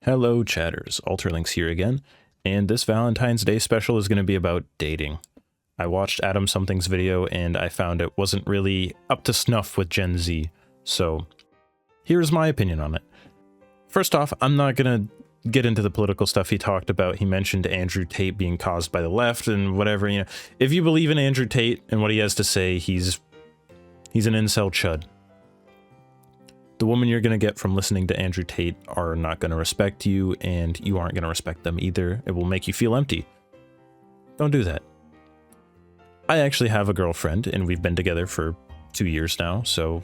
Hello chatters, Alterlinks here again, and this Valentine's Day special is going to be about dating. I watched Adam Something's video and I found it wasn't really up to snuff with Gen Z, so here's my opinion on it. First off, I'm not going to get into the political stuff he talked about. He mentioned Andrew Tate being caused by the left and whatever, you know. If you believe in Andrew Tate and what he has to say, he's an incel chud. The woman you're going to get from listening to Andrew Tate are not going to respect you, and you aren't going to respect them either. It will make you feel empty. Don't do that. I actually have a girlfriend, and we've been together for 2 years now, so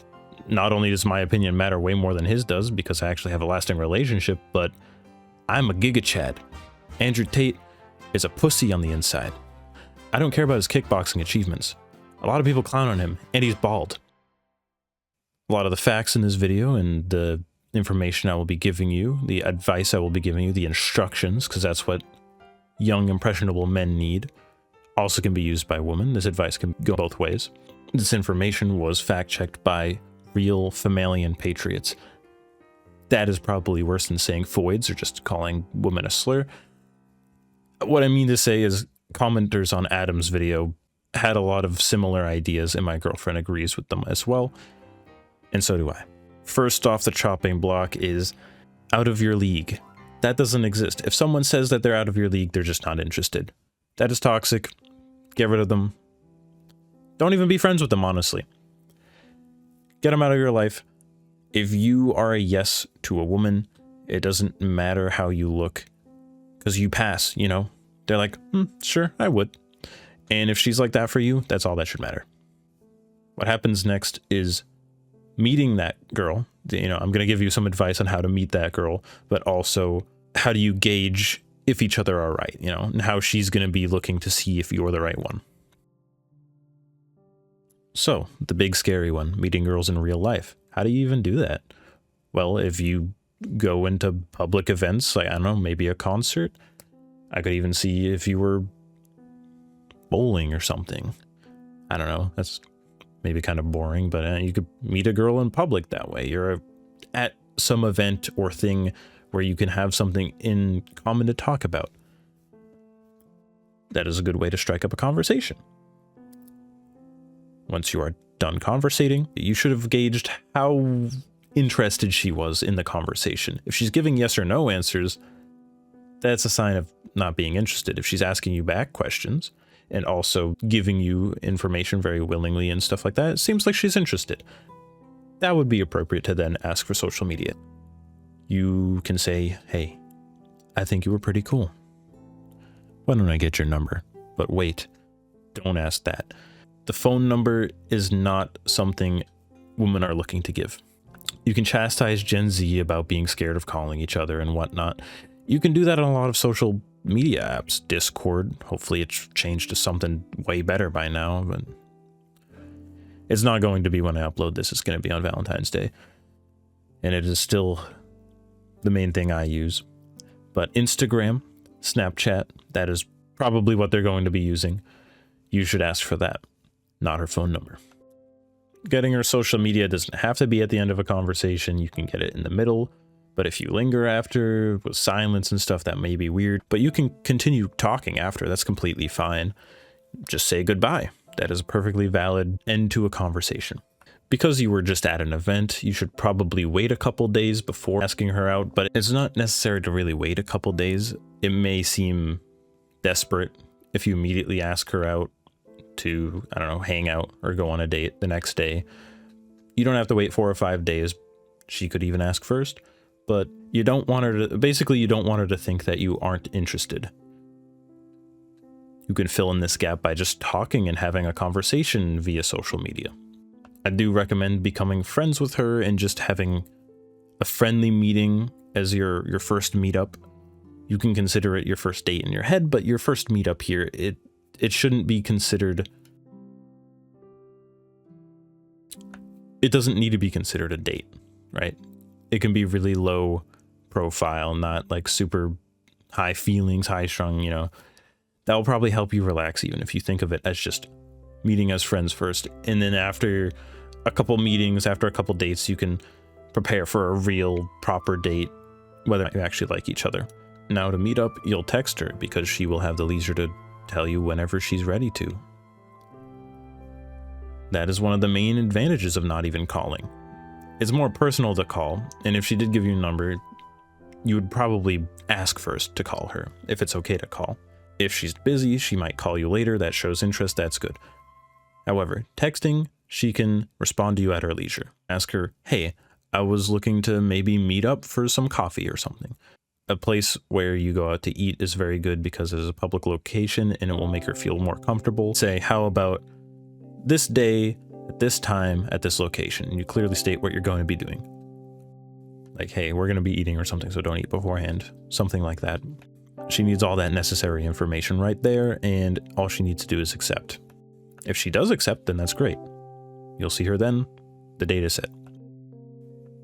not only does my opinion matter way more than his does, because I actually have a lasting relationship, but I'm a Giga Chad. Andrew Tate is a pussy on the inside. I don't care about his kickboxing achievements. A lot of people clown on him, and he's bald. A lot of the facts in this video and the information I will be giving you, the advice I will be giving you, the instructions, because that's what young, impressionable men need, also can be used by women. This advice can go both ways. This information was fact-checked by real Femalian patriots. That is probably worse than saying foids or just calling women a slur. What I mean to say is commenters on Adam's video had a lot of similar ideas, and my girlfriend agrees with them as well. And so do I. First off the chopping block is out of your league. That doesn't exist. If someone says that they're out of your league, they're just not interested. That is toxic. Get rid of them. Don't even be friends with them, honestly. Get them out of your life. If you are a yes to a woman, it doesn't matter how you look, because you pass, you know? They're like, sure, I would. And if she's like that for you, that's all that should matter. What happens next is meeting that girl. You know, I'm going to give you some advice on how to meet that girl, but also how do you gauge if each other are right, you know, and how she's going to be looking to see if you're the right one. So, the big scary one, meeting girls in real life. How do you even do that? Well, if you go into public events, like, I don't know, maybe a concert, I could even see if you were bowling or something. I don't know, that's maybe kind of boring, but you could meet a girl in public that way. You're at some event or thing where you can have something in common to talk about. That is a good way to strike up a conversation. Once you are done conversating, you should have gauged how interested she was in the conversation. If she's giving yes or no answers, that's a sign of not being interested. If she's asking you back questions and also giving you information very willingly and stuff like that, it seems like she's interested. That would be appropriate to then ask for social media. You can say, hey, I think you were pretty cool. Why don't I get your number? But wait, don't ask that. The phone number is not something women are looking to give. You can chastise Gen Z about being scared of calling each other and whatnot. You can do that on a lot of social media apps. Discord, hopefully it's changed to something way better by now, but it's not going to be when I upload this. It's going to be on Valentine's Day, and it is still the main thing I use. But Instagram, Snapchat, that is probably what they're going to be using. You should ask for that, not her phone number. Getting her social media doesn't have to be at the end of a conversation. You can get it in the middle. But if you linger after with silence and stuff, that may be weird. But you can continue talking after. That's completely fine. Just say goodbye. That is a perfectly valid end to a conversation. Because you were just at an event, you should probably wait a couple days before asking her out. But it's not necessary to really wait a couple days. It may seem desperate if you immediately ask her out to, I don't know, hang out or go on a date the next day. You don't have to wait 4 or 5 days. She could even ask first. But you don't want her to, basically you don't want her to think that you aren't interested. You can fill in this gap by just talking and having a conversation via social media. I do recommend becoming friends with her and just having a friendly meeting as your first meetup. You can consider it your first date in your head, but your first meetup here, it shouldn't be considered, it doesn't need to be considered a date, right? It can be really low profile, not like super high feelings, high strung, you know. That will probably help you relax even if you think of it as just meeting as friends first. And then after a couple meetings, after a couple dates, you can prepare for a real proper date whether you actually like each other. Now to meet up, you'll text her because she will have the leisure to tell you whenever she's ready to. That is one of the main advantages of not even calling. It's more personal to call, and if she did give you a number, you would probably ask first to call her, if it's okay to call. If she's busy, she might call you later. That shows interest, that's good. However, texting, she can respond to you at her leisure. Ask her, hey, I was looking to maybe meet up for some coffee or something. A place where you go out to eat is very good because it is a public location and it will make her feel more comfortable. Say, how about this day, at this time, at this location? And you clearly state what you're going to be doing. Like, hey, we're going to be eating or something, so don't eat beforehand. Something like that. She needs all that necessary information right there, and all she needs to do is accept. If she does accept, then that's great. You'll see her then. The date is set.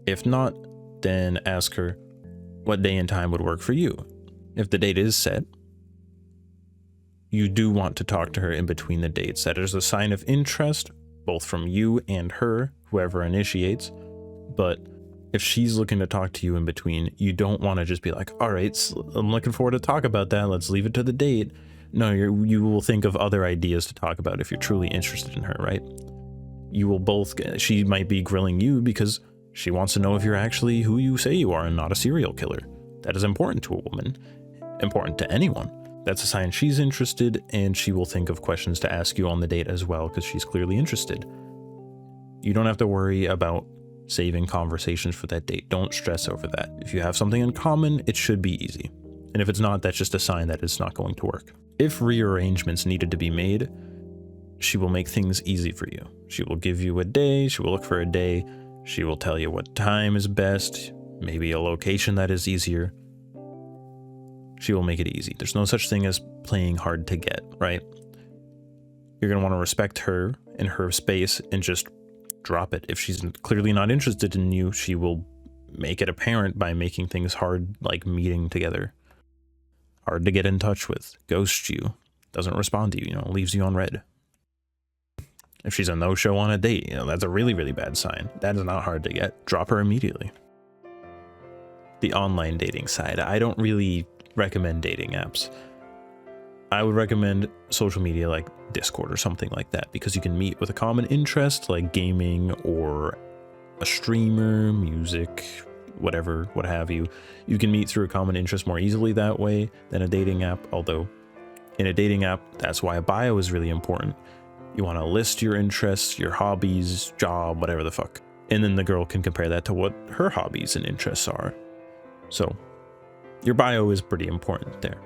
If not, then ask her what day and time would work for you. If the date is set, you do want to talk to her in between the dates. That is a sign of interest, both from you and her, whoever initiates. But if she's looking to talk to you in between, you don't want to just be like, all right, I'm looking forward to talk about that. Let's leave it to the date. No, you will think of other ideas to talk about if you're truly interested in her, right? You will both, she might be grilling you because she wants to know if you're actually who you say you are and not a serial killer. That is important to a woman, important to anyone. That's a sign she's interested, and she will think of questions to ask you on the date as well because she's clearly interested. You don't have to worry about saving conversations for that date. Don't stress over that. If you have something in common, it should be easy. And if it's not, that's just a sign that it's not going to work. If rearrangements needed to be made, she will make things easy for you. She will give you a day, she will look for a day, she will tell you what time is best, maybe a location that is easier. She will make it easy. There's no such thing as playing hard to get, right? You're going to want to respect her and her space and just drop it. If she's clearly not interested in you, she will make it apparent by making things hard, like meeting together. Hard to get in touch with, ghosts you, doesn't respond to you, leaves you on red. If she's a no-show on a date, that's a really, really bad sign. That is not hard to get. Drop her immediately. The online dating side. I don't really recommend dating apps. I would recommend social media like Discord or something like that, because you can meet with a common interest like gaming or a streamer, music, whatever, what have you. You can meet through a common interest more easily that way than a dating app, although in a dating app, that's why a bio is really important. You want to list your interests, your hobbies, job, whatever the fuck. And then the girl can compare that to what her hobbies and interests are. So your bio is pretty important there.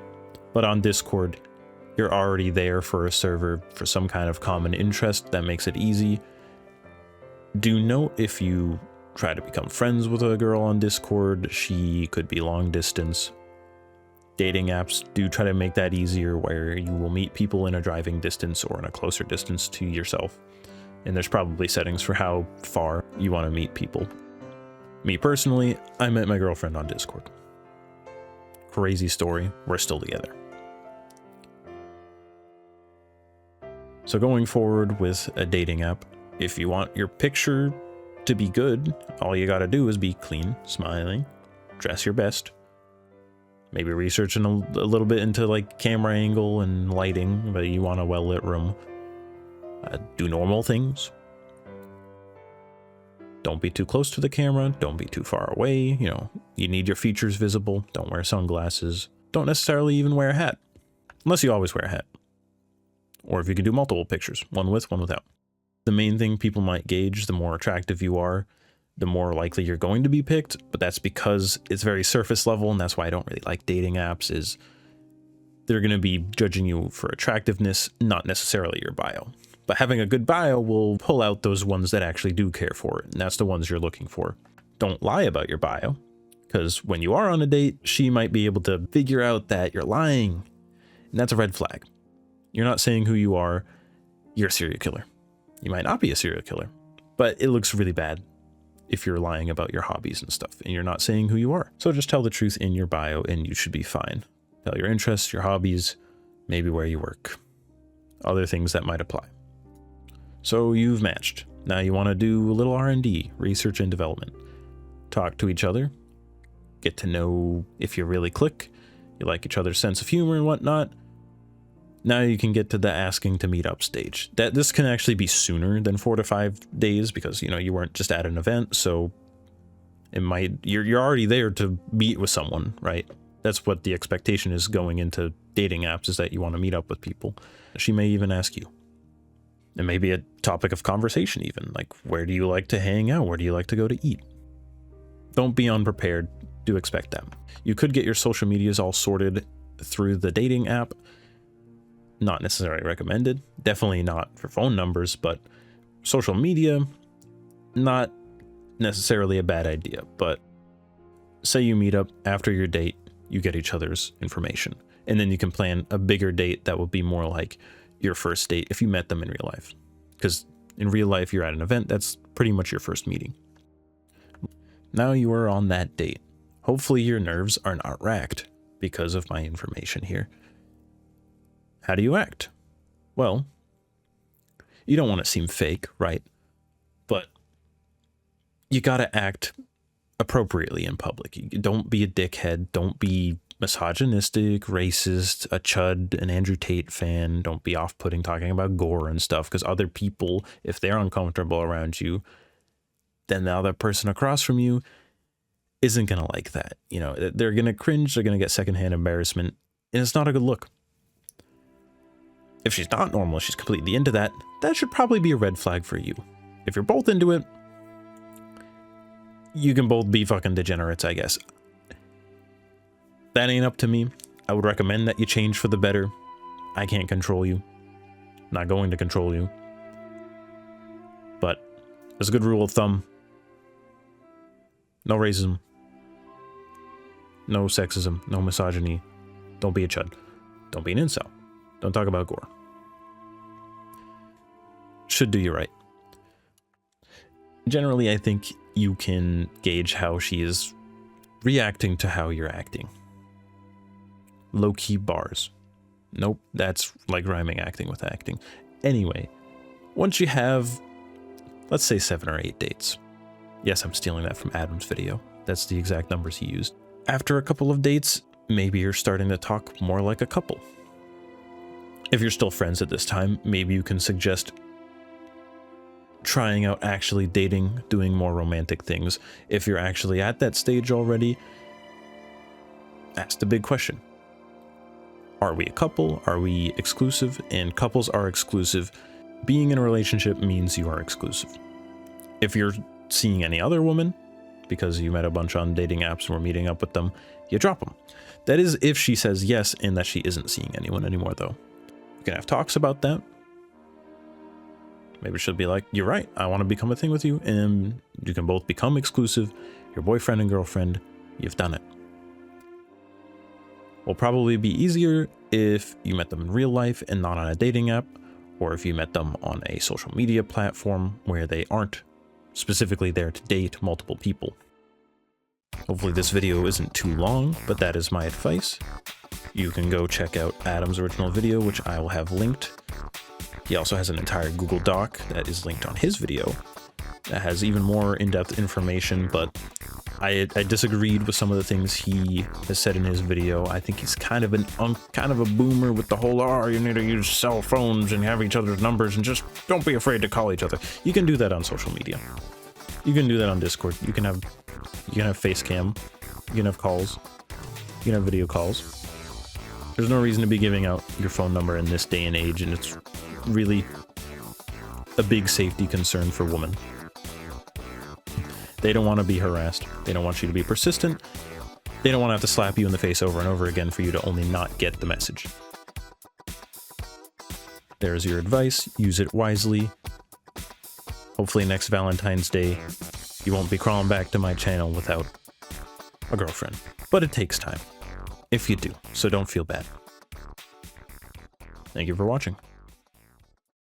But on Discord, you're already there for a server for some kind of common interest that makes it easy. Do note if you try to become friends with a girl on Discord, she could be long distance. Dating apps do try to make that easier, where you will meet people in a driving distance or in a closer distance to yourself. And there's probably settings for how far you want to meet people. Me personally, I met my girlfriend on Discord. Crazy story, we're still together. So going forward with a dating app, if you want your picture to be good, all you gotta do is be clean, smiling, dress your best. Maybe researching a little bit into like camera angle and lighting, but you want a well-lit room. Do normal things. Don't be too close to the camera. Don't be too far away. You need your features visible. Don't wear sunglasses. Don't necessarily even wear a hat, unless you always wear a hat. Or if you can do multiple pictures, one with, one without. The main thing people might gauge, the more attractive you are, the more likely you're going to be picked, but that's because it's very surface level, and that's why I don't really like dating apps, is they're going to be judging you for attractiveness, not necessarily your bio. But having a good bio will pull out those ones that actually do care for it, and that's the ones you're looking for. Don't lie about your bio, because when you are on a date, she might be able to figure out that you're lying, and that's a red flag. You're not saying who you are, you're a serial killer. You might not be a serial killer, but it looks really bad if you're lying about your hobbies and stuff and you're not saying who you are. So just tell the truth in your bio and you should be fine. Tell your interests, your hobbies, maybe where you work, other things that might apply. So you've matched. Now you want to do a little R&D, research and development. Talk to each other, get to know if you really click, you like each other's sense of humor and whatnot. Now you can get to the asking to meet up stage. This can actually be sooner than 4 to 5 days because, you know, you weren't just at an event, so it might, you're already there to meet with someone, right? That's what the expectation is going into dating apps, is that you want to meet up with people. She may even ask you. It may be a topic of conversation even, like, where do you like to hang out? Where do you like to go to eat? Don't be unprepared. Do expect that. You could get your social medias all sorted through the dating app. Not necessarily recommended. Definitely not for phone numbers, but social media, not necessarily a bad idea. But say you meet up after your date, you get each other's information, and then you can plan a bigger date that will be more like your first date if you met them in real life. Because in real life, you're at an event, that's pretty much your first meeting. Now you are on that date. Hopefully your nerves are not racked because of my information here. How do you act? Well, you don't want to seem fake, right? But you gotta act appropriately in public. Don't be a dickhead. Don't be misogynistic, racist, a chud, an Andrew Tate fan. Don't be off-putting talking about gore and stuff, because other people, if they're uncomfortable around you, then the other person across from you isn't gonna like that. You know, they're gonna cringe, they're gonna get secondhand embarrassment, and it's not a good look. If she's not normal, she's completely into that, that should probably be a red flag for you. If you're both into it, you can both be fucking degenerates, I guess. That ain't up to me. I would recommend that you change for the better. I can't control you. I'm not going to control you. But as a good rule of thumb, no racism, no sexism, no misogyny. Don't be a chud. Don't be an incel. Don't talk about gore. Should do you right. Generally, I think you can gauge how she is reacting to how you're acting. Low-key bars. Nope, that's like rhyming acting with acting. Anyway, once you have, let's say 7 or 8 dates. Yes, I'm stealing that from Adam's video. That's the exact numbers he used. After a couple of dates, maybe you're starting to talk more like a couple. If you're still friends at this time, maybe you can suggest trying out actually dating, doing more romantic things. If you're actually at that stage already, ask the big question. Are we a couple? Are we exclusive? And couples are exclusive. Being in a relationship means you are exclusive. If you're seeing any other woman, because you met a bunch on dating apps and were meeting up with them, you drop them. That is if she says yes and that she isn't seeing anyone anymore, though. You can have talks about that. Maybe she'll be like, you're right, I want to become a thing with you, and you can both become exclusive, your boyfriend and girlfriend. You've done it. Will probably be easier if you met them in real life and not on a dating app, or if you met them on a social media platform where they aren't specifically there to date multiple people. Hopefully this video isn't too long, but that is my advice. You can go check out Adam's original video, which I will have linked. He also has an entire Google Doc that is linked on his video that has even more in-depth information, but I disagreed with some of the things he has said in his video. I think he's kind of a boomer with the whole, oh, you need to use cell phones and have each other's numbers and just don't be afraid to call each other. You can do that on social media. You can do that on Discord. You can have face cam. You can have calls. You can have video calls. There's no reason to be giving out your phone number in this day and age, and it's really a big safety concern for women. They don't want to be harassed. They don't want you to be persistent. They don't want to have to slap you in the face over and over again for you to only not get the message. There's your advice. Use it wisely. Hopefully next Valentine's Day, you won't be crawling back to my channel without a girlfriend. But it takes time, if you do, so don't feel bad. Thank you for watching.